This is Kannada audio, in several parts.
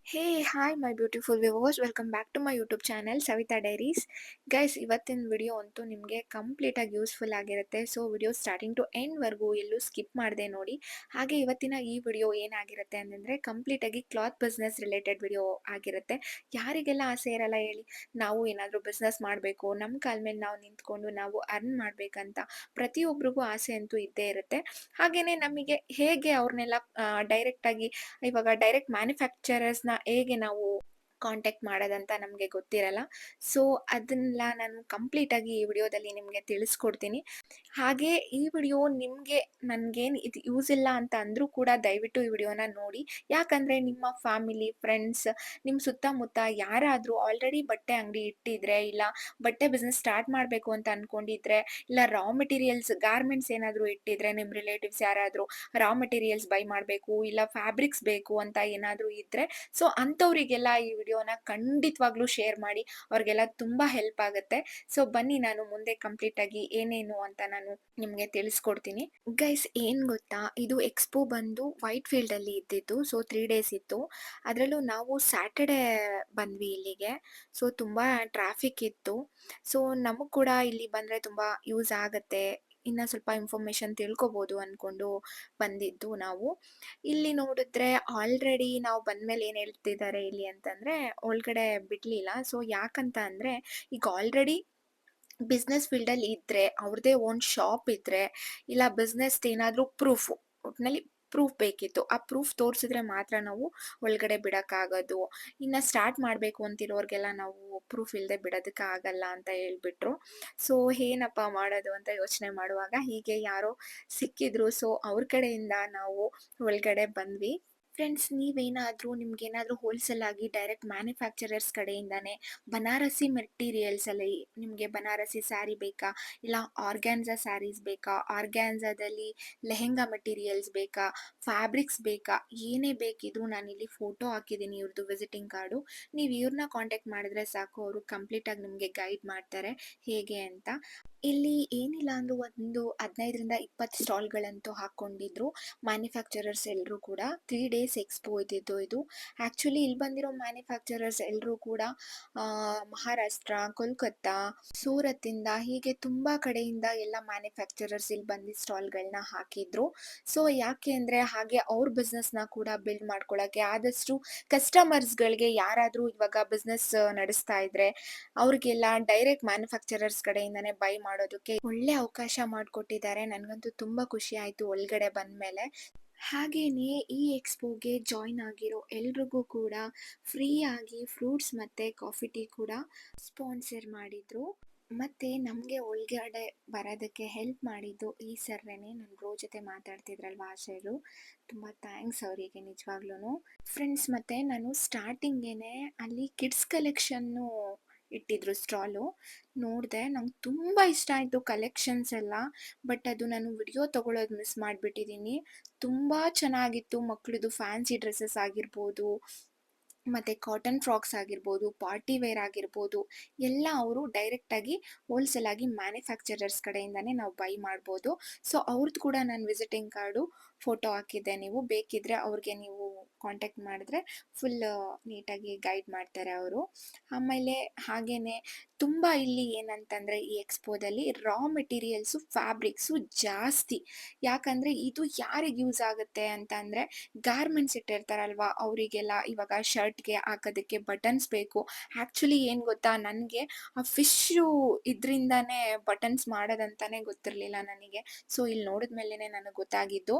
Hey hi my beautiful viewers, welcome back to my YouTube channel Savitha diaries. Guys, ಇವತ್ತಿನ ವಿಡಿಯೋ ಅಂತೂ ನಿಮಗೆ ಕಂಪ್ಲೀಟಾಗಿ ಯೂಸ್ಫುಲ್ ಆಗಿರುತ್ತೆ. ಸೊ ವಿಡಿಯೋ ಸ್ಟಾರ್ಟಿಂಗ್ ಟು ಎಂಡ್ವರೆಗೂ ಎಲ್ಲೂ ಸ್ಕಿಪ್ ಮಾಡದೆ ನೋಡಿ. ಹಾಗೆ ಇವತ್ತಿನ ಈ ವಿಡಿಯೋ ಏನಾಗಿರುತ್ತೆ ಅಂತಂದರೆ ಕಂಪ್ಲೀಟಾಗಿ ಕ್ಲಾತ್ ಬಿಸ್ನೆಸ್ ರಿಲೇಟೆಡ್ ವಿಡಿಯೋ ಆಗಿರುತ್ತೆ. ಯಾರಿಗೆಲ್ಲ ಆಸೆ ಇರಲ್ಲ ಹೇಳಿ, ನಾವು ಏನಾದರೂ ಬಿಸ್ನೆಸ್ ಮಾಡಬೇಕು, ನಮ್ಮ ಕಾಲ ಮೇಲೆ ನಾವು ನಿಂತ್ಕೊಂಡು ನಾವು ಅರ್ನ್ ಮಾಡಬೇಕಂತ ಪ್ರತಿಯೊಬ್ಬರಿಗೂ ಆಸೆ ಅಂತೂ ಇದ್ದೇ ಇರುತ್ತೆ. ಹಾಗೆಯೇ ನಮಗೆ ಹೇಗೆ ಅವ್ರನ್ನೆಲ್ಲ ಡೈರೆಕ್ಟಾಗಿ ಇವಾಗ ಡೈರೆಕ್ಟ್ ಮ್ಯಾನುಫ್ಯಾಕ್ಚರರ್ಸ್‌ನ ಹೇಗೆ ನಾವು ಕಾಂಟ್ಯಾಕ್ಟ್ ಮಾಡೋದಂತ ನಮಗೆ ಗೊತ್ತಿರಲ್ಲ. ಸೊ ಅದನ್ನೆಲ್ಲ ನಾನು ಕಂಪ್ಲೀಟಾಗಿ ಈ ವಿಡಿಯೋದಲ್ಲಿ ನಿಮಗೆ ತಿಳಿಸ್ಕೊಡ್ತೀನಿ. ಹಾಗೆ ಈ ವಿಡಿಯೋ ನಿಮಗೆ ನನಗೇನು ಇದು ಯೂಸ್ ಇಲ್ಲ ಅಂತ ಅಂದರೂ ಕೂಡ ದಯವಿಟ್ಟು ಈ ವಿಡಿಯೋನ ನೋಡಿ. ಯಾಕಂದರೆ ನಿಮ್ಮ ಫ್ಯಾಮಿಲಿ, ಫ್ರೆಂಡ್ಸ್, ನಿಮ್ಮ ಸುತ್ತಮುತ್ತ ಯಾರಾದರೂ ಆಲ್ರೆಡಿ ಬಟ್ಟೆ ಅಂಗಡಿ ಇಟ್ಟಿದ್ರೆ, ಇಲ್ಲ ಬಟ್ಟೆ ಬಿಸ್ನೆಸ್ ಸ್ಟಾರ್ಟ್ ಮಾಡಬೇಕು ಅಂತ ಅಂದ್ಕೊಂಡಿದ್ರೆ, ಇಲ್ಲ ರಾ ಮೆಟೀರಿಯಲ್ಸ್ ಗಾರ್ಮೆಂಟ್ಸ್ ಏನಾದರೂ ಇಟ್ಟಿದ್ರೆ, ನಿಮ್ಮ ರಿಲೇಟಿವ್ಸ್ ಯಾರಾದರೂ ರಾ ಮೆಟೀರಿಯಲ್ಸ್ ಬೈ ಮಾಡಬೇಕು, ಇಲ್ಲ ಫ್ಯಾಬ್ರಿಕ್ಸ್ ಬೇಕು ಅಂತ ಏನಾದರೂ ಇದ್ದರೆ, ಸೊ ಅಂಥವರಿಗೆಲ್ಲ ಈ ವಿಡಿಯೋನ ಖಂಡಿತವಾಗ್ಲೂ ಶೇರ್ ಮಾಡಿ. ಅವ್ರಿಗೆಲ್ಲ ತುಂಬ ಹೆಲ್ಪ್ ಆಗುತ್ತೆ. ಸೊ ಬನ್ನಿ, ನಾನು ಮುಂದೆ ಕಂಪ್ಲೀಟಾಗಿ ಏನೇನು ಅಂತ ನಾನು ನಿಮಗೆ ತಿಳಿಸ್ಕೊಡ್ತೀನಿ. ಗೈಸ್, ಏನು ಗೊತ್ತಾ, ಇದು ಎಕ್ಸ್ಪೋ ಬಂದು ವೈಟ್ ಫೀಲ್ಡಲ್ಲಿ ಇದ್ದಿದ್ದು. ಸೊ 3 ಡೇಸ್ ಇತ್ತು. ಅದರಲ್ಲೂ ನಾವು ಸ್ಯಾಟರ್ಡೇ ಬಂದ್ವಿ ಇಲ್ಲಿಗೆ. ಸೊ ತುಂಬ ಟ್ರಾಫಿಕ್ ಇತ್ತು. ಸೊ ನಮಗೆ ಕೂಡ ಇಲ್ಲಿ ಬಂದರೆ ತುಂಬ ಯೂಸ್ ಆಗುತ್ತೆ, ಇನ್ನು ಸ್ವಲ್ಪ ಇನ್ಫಾರ್ಮೇಷನ್ ತಿಳ್ಕೊಬೋದು ಅಂದ್ಕೊಂಡು ಬಂದಿದ್ದು ನಾವು. ಇಲ್ಲಿ ನೋಡಿದ್ರೆ ಆಲ್ರೆಡಿ ನಾವು ಬಂದಮೇಲೆ ಏನು ಹೇಳ್ತಿದ್ದಾರೆ ಇಲ್ಲಿ ಅಂತಂದರೆ, ಒಳಗಡೆ ಬಿಡಲಿಲ್ಲ. ಸೊ ಯಾಕಂತ ಅಂದರೆ, ಈಗ ಆಲ್ರೆಡಿ ಬಿಸ್ನೆಸ್ ಫೀಲ್ಡಲ್ಲಿ ಇದ್ದರೆ, ಅವ್ರದ್ದೇ ಓನ್ ಶಾಪ್ ಇದ್ದರೆ, ಇಲ್ಲ ಬಿಸ್ನೆಸ್‌ದು ಏನಾದರೂ ಪ್ರೂಫು, ಒಟ್ಟಿನಲ್ಲಿ ಪ್ರೂಫ್ ಬೇಕಿತ್ತು. ಆ ಪ್ರೂಫ್ ತೋರಿಸಿದ್ರೆ ಮಾತ್ರ ನಾವು ಒಳಗಡೆ ಬಿಡೋಕ್ಕಾಗೋದು. ಇನ್ನು ಸ್ಟಾರ್ಟ್ ಮಾಡಬೇಕು ಅಂತಿರೋರಿಗೆಲ್ಲ ನಾವು ಪ್ರೂಫ್ ಇಲ್ಲದೆ ಬಿಡೋದಕ್ಕಾಗಲ್ಲ ಅಂತ ಹೇಳ್ಬಿಟ್ರು. ಸೊ ಏನಪ್ಪ ಮಾಡೋದು ಅಂತ ಯೋಚನೆ ಮಾಡುವಾಗ ಹೀಗೆ ಯಾರೋ ಸಿಕ್ಕಿದ್ರು. ಸೊ ಅವ್ರ ಕಡೆಯಿಂದ ನಾವು ಒಳಗಡೆ ಬಂದ್ವಿ. ಫ್ರೆಂಡ್ಸ್, ನೀವೇನಾದರೂ ನಿಮ್ಗೇನಾದರೂ ಹೋಲ್ಸೇಲ್ ಆಗಿ ಡೈರೆಕ್ಟ್ ಮ್ಯಾನುಫ್ಯಾಕ್ಚರರ್ಸ್ ಕಡೆಯಿಂದಾನೇ ಬನಾರಸಿ ಮೆಟೀರಿಯಲ್ಸಲ್ಲಿ ನಿಮಗೆ ಬನಾರಸಿ ಸ್ಯಾರಿ ಬೇಕಾ, ಇಲ್ಲ ಆರ್ಗ್ಯಾನ್ಸಾ ಸ್ಯಾರೀಸ್ ಬೇಕಾ, ಆರ್ಗ್ಯಾನ್ಸಾದಲ್ಲಿ ಲೆಹೆಂಗಾ ಮೆಟೀರಿಯಲ್ಸ್ ಬೇಕಾ, ಫ್ಯಾಬ್ರಿಕ್ಸ್ ಬೇಕಾ, ಏನೇ ಬೇಕಿದ್ರೂ ನಾನಿಲ್ಲಿ ಫೋಟೋ ಹಾಕಿದ್ದೀನಿ ಇವ್ರದ್ದು ವಿಸಿಟಿಂಗ್ ಕಾರ್ಡು. ನೀವು ಇವ್ರನ್ನ ಕಾಂಟ್ಯಾಕ್ಟ್ ಮಾಡಿದ್ರೆ ಸಾಕು, ಅವರು ಕಂಪ್ಲೀಟಾಗಿ ನಿಮಗೆ ಗೈಡ್ ಮಾಡ್ತಾರೆ ಹೇಗೆ ಅಂತ. ಇಲ್ಲಿ ಏನಿಲ್ಲ ಅಂದರೂ ಒಂದು 15ರಿಂದ 20 ಸ್ಟಾಲ್ಗಳಂತೂ ಹಾಕ್ಕೊಂಡಿದ್ರು ಮ್ಯಾನುಫ್ಯಾಕ್ಚರರ್ಸ್ ಎಲ್ಲರೂ ಕೂಡ. 3 ಡೇಸ್ ಎಕ್ಸ್ಪೋ ಇದ್ದಿದ್ದು ಇದು. ಆ್ಯಕ್ಚುಲಿ ಇಲ್ಲಿ ಬಂದಿರೋ ಮ್ಯಾನುಫ್ಯಾಕ್ಚರರ್ಸ್ ಎಲ್ಲರೂ ಕೂಡ ಮಹಾರಾಷ್ಟ್ರ, ಕೋಲ್ಕತ್ತಾ, ಸೂರತ್ತಿಂದ ಹೀಗೆ ತುಂಬ ಕಡೆಯಿಂದ ಎಲ್ಲ ಮ್ಯಾನುಫ್ಯಾಕ್ಚರರ್ಸ್ ಇಲ್ಲಿ ಬಂದು ಸ್ಟಾಲ್ಗಳನ್ನ ಹಾಕಿದ್ರು. ಸೊ ಯಾಕೆ ಅಂದರೆ, ಹಾಗೆ ಅವ್ರ ಬಿಸ್ನೆಸ್ನ ಕೂಡ ಬಿಲ್ಡ್ ಮಾಡ್ಕೊಳ್ಳೋಕ್ಕೆ, ಆದಷ್ಟು ಕಸ್ಟಮರ್ಸ್ಗಳಿಗೆ ಯಾರಾದರೂ ಇವಾಗ ಬಿಸ್ನೆಸ್ ನಡೆಸ್ತಾ ಇದ್ರೆ ಅವ್ರಿಗೆಲ್ಲ ಡೈರೆಕ್ಟ್ ಮ್ಯಾನುಫ್ಯಾಕ್ಚರರ್ಸ್ ಕಡೆಯಿಂದನೇ ಬೈ ಮಾಡೋದಕ್ಕೆ ಒಳ್ಳೆ ಅವಕಾಶ ಮಾಡಿಕೊಟ್ಟಿದ್ದಾರೆ. ನನಗಂತೂ ತುಂಬ ಖುಷಿ ಆಯಿತು ಒಳಗಡೆ ಬಂದಮೇಲೆ. ಹಾಗೆಯೇ ಈ ಎಕ್ಸ್ಪೋಗೆ ಜಾಯ್ನ್ ಆಗಿರೋ ಎಲ್ರಿಗೂ ಕೂಡ ಫ್ರೀಯಾಗಿ ಫ್ರೂಟ್ಸ್ ಮತ್ತು ಕಾಫಿ ಟೀ ಕೂಡ ಸ್ಪಾನ್ಸರ್ ಮಾಡಿದರು. ಮತ್ತು ನಮಗೆ ಒಳಗಡೆ ಬರೋದಕ್ಕೆ ಹೆಲ್ಪ್ ಮಾಡಿದ್ದು ಈ ಸರ್ರೇನೆ, ನನ್ನ ಬ್ರೋ ಜೊತೆ ಮಾತಾಡ್ತಿದ್ರಲ್ವ ಆಶಯರು, ತುಂಬ ಥ್ಯಾಂಕ್ಸ್ ಅವರಿಗೆ ನಿಜವಾಗ್ಲೂ. ಫ್ರೆಂಡ್ಸ್, ಮತ್ತು ನಾನು ಸ್ಟಾರ್ಟಿಂಗೇ ಅಲ್ಲಿ ಕಿಡ್ಸ್ ಕಲೆಕ್ಷನ್ನು ಇಟ್ಟಿದ್ರು ಸ್ಟಾಲು. ನೋಡಿದೆ, ನಂಗೆ ತುಂಬ ಇಷ್ಟ ಆಯಿತು ಕಲೆಕ್ಷನ್ಸ್ ಎಲ್ಲ. ಬಟ್ ಅದು ನಾನು ವಿಡಿಯೋ ತೊಗೊಳೋದು ಮಿಸ್ ಮಾಡಿಬಿಟ್ಟಿದ್ದೀನಿ. ತುಂಬ ಚೆನ್ನಾಗಿತ್ತು. ಮಕ್ಕಳದು ಫ್ಯಾನ್ಸಿ ಡ್ರೆಸ್ಸಸ್ ಆಗಿರ್ಬೋದು, ಮತ್ತು ಕಾಟನ್ ಫ್ರಾಕ್ಸ್ ಆಗಿರ್ಬೋದು, ಪಾರ್ಟಿ ವೇರ್ ಆಗಿರ್ಬೋದು, ಎಲ್ಲ ಅವರು ಡೈರೆಕ್ಟಾಗಿ ಹೋಲ್ಸೇಲಾಗಿ ಮ್ಯಾನುಫ್ಯಾಕ್ಚರರ್ಸ್ ಕಡೆಯಿಂದನೇ ನಾವು ಬೈ ಮಾಡ್ಬೋದು. ಸೊ ಅವ್ರದ್ದು ಕೂಡ ನಾನು ವಿಸಿಟಿಂಗ್ ಕಾರ್ಡು ಫೋಟೋ ಹಾಕಿದ್ದೆ. ನೀವು ಬೇಕಿದ್ದರೆ ಅವ್ರಿಗೆ ನೀವು ಕಾಂಟ್ಯಾಕ್ಟ್ ಮಾಡಿದ್ರೆ ಫುಲ್ ನೀಟಾಗಿ ಗೈಡ್ ಮಾಡ್ತಾರೆ ಅವರು. ಆಮೇಲೆ ಹಾಗೆಯೇ ತುಂಬ ಇಲ್ಲಿ ಏನಂತಂದರೆ, ಈ ಎಕ್ಸ್ಪೋದಲ್ಲಿ ರಾ ಮೆಟೀರಿಯಲ್ಸು, ಫ್ಯಾಬ್ರಿಕ್ಸು ಜಾಸ್ತಿ. ಯಾಕಂದರೆ ಇದು ಯಾರಿಗೆ ಯೂಸ್ ಆಗುತ್ತೆ ಅಂತ ಅಂದರೆ, ಗಾರ್ಮೆಂಟ್ಸ್ ಇಟ್ಟಿರ್ತಾರಲ್ವ ಅವರಿಗೆಲ್ಲ ಇವಾಗ ಶರ್ಟ್ಗೆ ಹಾಕೋದಕ್ಕೆ ಬಟನ್ಸ್ ಬೇಕು. ಆ್ಯಕ್ಚುಲಿ ಏನು ಗೊತ್ತಾ, ನನಗೆ ಆ ಫಿಶ್ಶು ಇದರಿಂದನೇ ಬಟನ್ಸ್ ಮಾಡೋದಂತಲೇ ಗೊತ್ತಿರಲಿಲ್ಲ ನನಗೆ. ಸೊ ಇಲ್ಲಿ ನೋಡಿದ ಮೇಲೇ ನನಗೆ ಗೊತ್ತಾಗಿದ್ದು.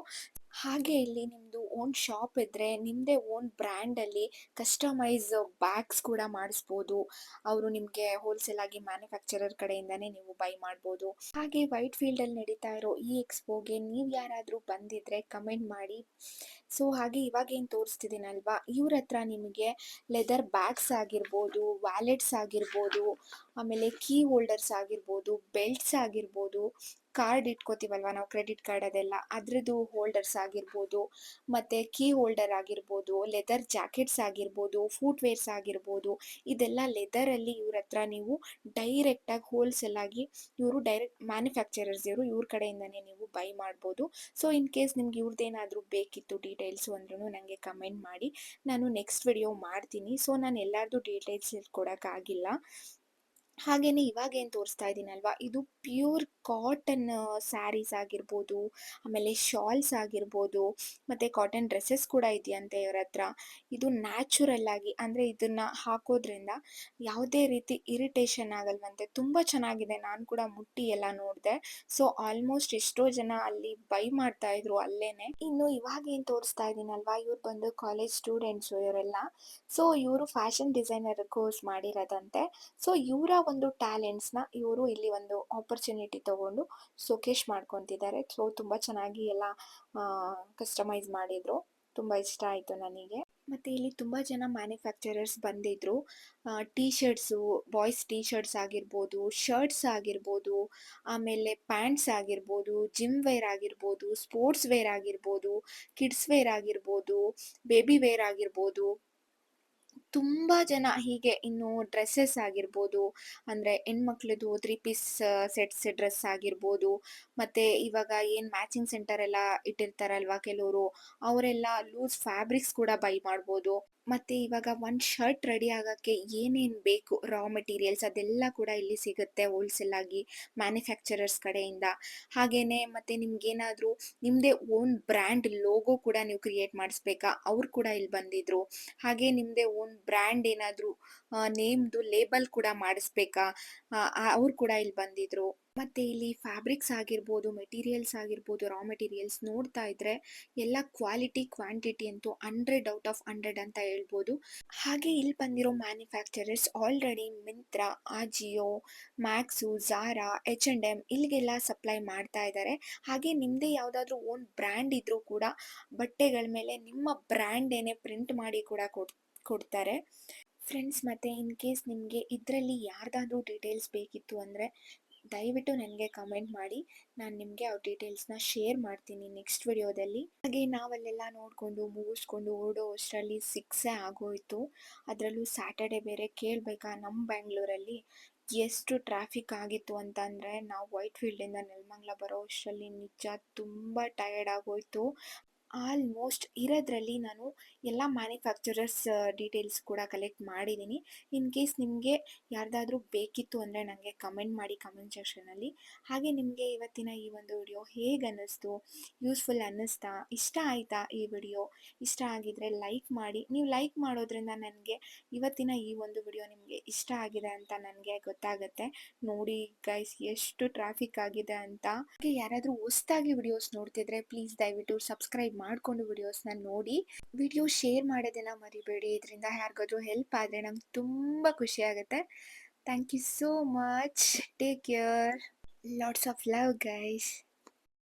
ಹಾಗೆ ಇಲ್ಲಿ ನಿಮ್ಮದು ಓನ್ ಶಾಪ್ ಇದ್ದರೆ ನಿಮ್ಮದೇ ಓನ್ ಬ್ರ್ಯಾಂಡಲ್ಲಿ ಕಸ್ಟಮೈಸ್ ಬ್ಯಾಗ್ಸ್ ಕೂಡ ಮಾಡಿಸ್ಬೋದು. ಅವರು ನಿಮಗೆ ಹೋಲ್ಸೇಲಾಗಿ ಮ್ಯಾನುಫ್ಯಾಕ್ಚರರ್ ಕಡೆಯಿಂದನೇ ನೀವು ಬೈ ಮಾಡ್ಬೋದು. ಹಾಗೆ ವೈಟ್ ಫೀಲ್ಡಲ್ಲಿ ನಡೀತಾ ಇರೋ ಈ ಎಕ್ಸ್ಪೋಗೆ ನೀವು ಯಾರಾದರೂ ಬಂದಿದ್ದರೆ ಕಮೆಂಟ್ ಮಾಡಿ. ಸೊ ಹಾಗೆ ಇವಾಗೇನು ತೋರಿಸ್ತಿದ್ದೀನಲ್ವಾ, ಇವ್ರ ಹತ್ರ ನಿಮಗೆ ಲೆದರ್ ಬ್ಯಾಗ್ಸ್ ಆಗಿರ್ಬೋದು, ವ್ಯಾಲೆಟ್ಸ್ ಆಗಿರ್ಬೋದು, ಆಮೇಲೆ ಕೀ ಹೋಲ್ಡರ್ಸ್ ಆಗಿರ್ಬೋದು, ಬೆಲ್ಟ್ಸ್ ಆಗಿರ್ಬೋದು, ಕಾರ್ಡ್ ಇಟ್ಕೋತೀವಲ್ವ ನಾವು ಕ್ರೆಡಿಟ್ ಕಾರ್ಡ್, ಅದೆಲ್ಲ ಅದರದ್ದು ಹೋಲ್ಡರ್ಸ್ ಆಗಿರ್ಬೋದು, ಮತ್ತು ಕೀ ಹೋಲ್ಡರ್ ಆಗಿರ್ಬೋದು, ಲೆದರ್ ಜಾಕೆಟ್ಸ್ ಆಗಿರ್ಬೋದು, ಫೂಟ್ವೇರ್ಸ್ ಆಗಿರ್ಬೋದು, ಇದೆಲ್ಲ ಲೆದರಲ್ಲಿ ಇವ್ರ ಹತ್ರ ನೀವು ಡೈರೆಕ್ಟಾಗಿ ಹೋಲ್ಸೇಲಾಗಿ, ಇವರು ಡೈರೆಕ್ಟ್ ಮ್ಯಾನುಫ್ಯಾಕ್ಚರರ್ಸ್ ಇವ್ರ ಕಡೆಯಿಂದನೇ ನೀವು ಬೈ ಮಾಡ್ಬೋದು. ಸೊ ಇನ್ ಕೇಸ್ ನಿಮ್ಗೆ ಇವ್ರದ್ದೇನಾದರೂ ಬೇಕಿತ್ತು ಡೀಟೇಲ್ಸು ಅಂದ್ರೂ ನನಗೆ ಕಮೆಂಟ್ ಮಾಡಿ. ನಾನು ನೆಕ್ಸ್ಟ್ ವಿಡಿಯೋ ಮಾಡ್ತೀನಿ. ಸೊ ನಾನು ಎಲ್ಲರದ್ದು ಡೀಟೇಲ್ಸ್ ಇಲ್ಲಿ ಕೊಡೋಕ್ಕಾಗಿಲ್ಲ. ಹಾಗೇನೆ ಇವಾಗೇನು ತೋರಿಸ್ತಾ ಇದ್ದೀನಲ್ವಾ, ಇದು ಪ್ಯೂರ್ ಕಾಟನ್ ಸ್ಯಾರೀಸ್ ಆಗಿರ್ಬೋದು, ಆಮೇಲೆ ಶಾಲ್ಸ್ ಆಗಿರ್ಬೋದು, ಮತ್ತು ಕಾಟನ್ ಡ್ರೆಸ್ಸಸ್ ಕೂಡ ಇದೆಯಂತೆ ಇವ್ರ ಹತ್ರ. ಇದು ನ್ಯಾಚುರಲ್ ಆಗಿ ಅಂದರೆ ಇದನ್ನು ಹಾಕೋದ್ರಿಂದ ಯಾವುದೇ ರೀತಿ ಇರಿಟೇಷನ್ ಆಗಲ್ವಂತೆ. ತುಂಬ ಚೆನ್ನಾಗಿದೆ. ನಾನು ಕೂಡ ಮುಟ್ಟಿ ಎಲ್ಲ ನೋಡಿದೆ. ಸೊ ಆಲ್ಮೋಸ್ಟ್ ಎಷ್ಟೋ ಜನ ಅಲ್ಲಿ ಬೈ ಮಾಡ್ತಾ ಇದ್ರು ಅಲ್ಲೇನೆ. ಇನ್ನು ಇವಾಗೇನು ತೋರಿಸ್ತಾ ಇದ್ದೀನಲ್ವಾ, ಇವ್ರು ಬಂದು ಕಾಲೇಜ್ ಸ್ಟೂಡೆಂಟ್ಸು ಇವರೆಲ್ಲ. ಸೊ ಇವರು ಫ್ಯಾಷನ್ ಡಿಸೈನರ್ ಕೋರ್ಸ್ ಮಾಡಿರೋದಂತೆ. ಸೊ ಇವರ ಒಂದು ಟ್ಯಾಲೆಂಟ್ಸ್‌ನ ಇವರು ಇಲ್ಲಿ ಒಂದು ಆಪರ್ಚುನಿಟಿ ತಗೊಂಡು ಶೋಕೇಸ್ ಮಾಡ್ಕೊತಿದ್ದಾರೆ. ಸೊ ತುಂಬ ಚೆನ್ನಾಗಿ ಎಲ್ಲ ಕಸ್ಟಮೈಸ್ ಮಾಡಿದ್ರು. ತುಂಬ ಇಷ್ಟ ಆಯಿತು ನನಗೆ. ಮತ್ತು ಇಲ್ಲಿ ತುಂಬ ಜನ ಮ್ಯಾನುಫ್ಯಾಕ್ಚರರ್ಸ್ ಬಂದಿದ್ರು. Tea shirts, boys T shirts ಆಗಿರ್ಬೋದು, ಶರ್ಟ್ಸ್ ಆಗಿರ್ಬೋದು, ಆಮೇಲೆ ಪ್ಯಾಂಟ್ಸ್ ಆಗಿರ್ಬೋದು, ಜಿಮ್ ವೇರ್ ಆಗಿರ್ಬೋದು, ಸ್ಪೋರ್ಟ್ಸ್ ವೇರ್ ಆಗಿರ್ಬೋದು, ಕಿಡ್ಸ್ ವೇರ್ ಆಗಿರ್ಬೋದು, ಬೇಬಿ ವೇರ್ ಆಗಿರ್ಬೋದು, ತುಂಬ ಜನ ಹೀಗೆ ಇನ್ನು ಡ್ರೆಸ್ಸಸ್ ಆಗಿರ್ಬೋದು, ಅಂದರೆ ಹೆಣ್ಮಕ್ಳದ್ದು 3 ಪೀಸ್ ಸೆಟ್ಸ್ ಡ್ರೆಸ್ ಆಗಿರ್ಬೋದು, ಮತ್ತು ಇವಾಗ ಏನು ಮ್ಯಾಚಿಂಗ್ ಸೆಂಟರ್ ಎಲ್ಲ ಇಟ್ಟಿರ್ತಾರಲ್ವ ಕೆಲವರು, ಅವರೆಲ್ಲ ಲೂಸ್ ಫ್ಯಾಬ್ರಿಕ್ಸ್ ಕೂಡ ಬೈ ಮಾಡ್ಬೋದು. ಮತ್ತು ಇವಾಗ ಒಂದು ಶರ್ಟ್ ರೆಡಿ ಆಗೋಕ್ಕೆ ಏನೇನು ಬೇಕು ರಾ ಮೆಟೀರಿಯಲ್ಸ್ ಅದೆಲ್ಲ ಕೂಡ ಇಲ್ಲಿ ಸಿಗುತ್ತೆ ಹೋಲ್ಸೇಲ್ ಆಗಿ ಮ್ಯಾನುಫ್ಯಾಕ್ಚರರ್ಸ್ ಕಡೆಯಿಂದ. ಹಾಗೇನೆ ಮತ್ತು ನಿಮ್ಗೇನಾದರೂ ನಿಮ್ಮದೇ ಓನ್ ಬ್ರ್ಯಾಂಡ್ ಲೋಗೋ ಕೂಡ ನೀವು ಕ್ರಿಯೇಟ್ ಮಾಡಿಸ್ಬೇಕಾ, ಅವ್ರು ಕೂಡ ಇಲ್ಲಿ ಬಂದಿದ್ರು. ಹಾಗೆ ನಿಮ್ಮದೇ ಓನ್ ಬ್ರ್ಯಾಂಡ್ ಏನಾದರೂ ನೇಮ್ದು ಲೇಬಲ್ ಕೂಡ ಮಾಡಿಸ್ಬೇಕಾ, ಅವ್ರು ಕೂಡ ಇಲ್ಲಿ ಬಂದಿದ್ರು. ಮತ್ತು ಇಲ್ಲಿ ಫ್ಯಾಬ್ರಿಕ್ಸ್ ಆಗಿರ್ಬೋದು, ಮೆಟೀರಿಯಲ್ಸ್ ಆಗಿರ್ಬೋದು, ರಾ ಮೆಟೀರಿಯಲ್ಸ್ ನೋಡ್ತಾ ಇದ್ರೆ ಎಲ್ಲ ಕ್ವಾಲಿಟಿ ಕ್ವಾಂಟಿಟಿ ಅಂತೂ 100 ಔಟ್ ಆಫ್ 100 ಅಂತ ಹೇಳ್ಬೋದು. ಹಾಗೆ ಇಲ್ಲಿ ಬಂದಿರೋ manufacturers already Myntra, Ajio, Max, Zara, H&M ಇಲ್ಲಿಗೆಲ್ಲ ಸಪ್ಲೈ ಮಾಡ್ತಾ ಇದ್ದಾರೆ. ಹಾಗೆ ನಿಮ್ಮದೇ ಯಾವುದಾದ್ರೂ ಓನ್ ಬ್ರ್ಯಾಂಡ್ ಇದ್ರೂ ಕೂಡ ಬಟ್ಟೆಗಳ ಮೇಲೆ ನಿಮ್ಮ ಬ್ರ್ಯಾಂಡೇನೆ ಪ್ರಿಂಟ್ ಮಾಡಿ ಕೂಡ ಕೊಡ್ತಾರೆ ಫ್ರೆಂಡ್ಸ್. ಮತ್ತು ಇನ್ ಕೇಸ್ ನಿಮಗೆ ಇದರಲ್ಲಿ ಯಾರ್ದಾದ್ರೂ ಡೀಟೇಲ್ಸ್ ಬೇಕಿತ್ತು ಅಂದರೆ ದಯವಿಟ್ಟು ನನಗೆ ಕಮೆಂಟ್ ಮಾಡಿ. ನಾನು ನಿಮಗೆ ಅವ್ರ ಡೀಟೇಲ್ಸ್ನ ಶೇರ್ ಮಾಡ್ತೀನಿ ನೆಕ್ಸ್ಟ್ ವಿಡಿಯೋದಲ್ಲಿ. ಹಾಗೆ ನಾವಲ್ಲೆಲ್ಲ ನೋಡಿಕೊಂಡು ಮುಗಿಸ್ಕೊಂಡು ಓಡೋ ಅಷ್ಟರಲ್ಲಿ 6 ಆಗೋಯಿತು. ಅದರಲ್ಲೂ ಸ್ಯಾಟರ್ಡೆ ಬೇರೆ ಕೇಳಬೇಕಾ, ನಮ್ಮ ಬ್ಯಾಂಗ್ಳೂರಲ್ಲಿ ಎಷ್ಟು ಟ್ರಾಫಿಕ್ ಆಗಿತ್ತು ಅಂತಂದರೆ ನಾವು ವೈಟ್ ಫೀಲ್ಡಿಂದ ನೆಲಮಂಗಲ ಬರೋ ಅಷ್ಟರಲ್ಲಿ ನಿಜ ತುಂಬ ಟಯರ್ಡ್ ಆಗೋಯಿತು. ಆಲ್ಮೋಸ್ಟ್ ಇರೋದ್ರಲ್ಲಿ ನಾನು ಎಲ್ಲ ಮ್ಯಾನುಫ್ಯಾಕ್ಚರರ್ಸ್ ಡೀಟೇಲ್ಸ್ ಕೂಡ ಕಲೆಕ್ಟ್ ಮಾಡಿದ್ದೀನಿ. ಇನ್ ಕೇಸ್ ನಿಮಗೆ ಯಾರ್ದಾದ್ರೂ ಬೇಕಿತ್ತು ಅಂದರೆ ನನಗೆ ಕಮೆಂಟ್ ಮಾಡಿ ಕಮೆಂಟ್ ಸೆಕ್ಷನಲ್ಲಿ. ಹಾಗೆ ನಿಮಗೆ ಇವತ್ತಿನ ಈ ಒಂದು ವಿಡಿಯೋ ಹೇಗೆ ಅನ್ನಿಸ್ತು, ಯೂಸ್ಫುಲ್ ಅನ್ನಿಸ್ತಾ, ಇಷ್ಟ ಆಯಿತಾ ಈ ವಿಡಿಯೋ? ಇಷ್ಟ ಆಗಿದರೆ ಲೈಕ್ ಮಾಡಿ. ನೀವು ಲೈಕ್ ಮಾಡೋದ್ರಿಂದ ನನಗೆ ಇವತ್ತಿನ ಈ ಒಂದು ವಿಡಿಯೋ ನಿಮಗೆ ಇಷ್ಟ ಆಗಿದೆ ಅಂತ ನನಗೆ ಗೊತ್ತಾಗುತ್ತೆ. ನೋಡಿ ಗೈಸ್ ಎಷ್ಟು ಟ್ರಾಫಿಕ್ ಆಗಿದೆ ಅಂತ. ಹಾಗೆ ಯಾರಾದರೂ ಹೊಸ್ದಾಗಿ ವಿಡಿಯೋಸ್ ನೋಡ್ತಿದ್ರೆ ಪ್ಲೀಸ್ ದಯವಿಟ್ಟು ಸಬ್ಸ್ಕ್ರೈಬ್ ಮಾಡಿಕೊಂಡು ವಿಡಿಯೋಸ್ನ ನೋಡಿ. ವಿಡಿಯೋ ಶೇರ್ ಮಾಡೋದನ್ನ ಮರಿಬೇಡಿ. ಇದರಿಂದ ಯಾರಿಗಾದ್ರೂ ಹೆಲ್ಪ್ ಆದರೆ ನಂಗೆ ತುಂಬ ಖುಷಿ ಆಗುತ್ತೆ. Thank you so much. Take care. Lots of love guys.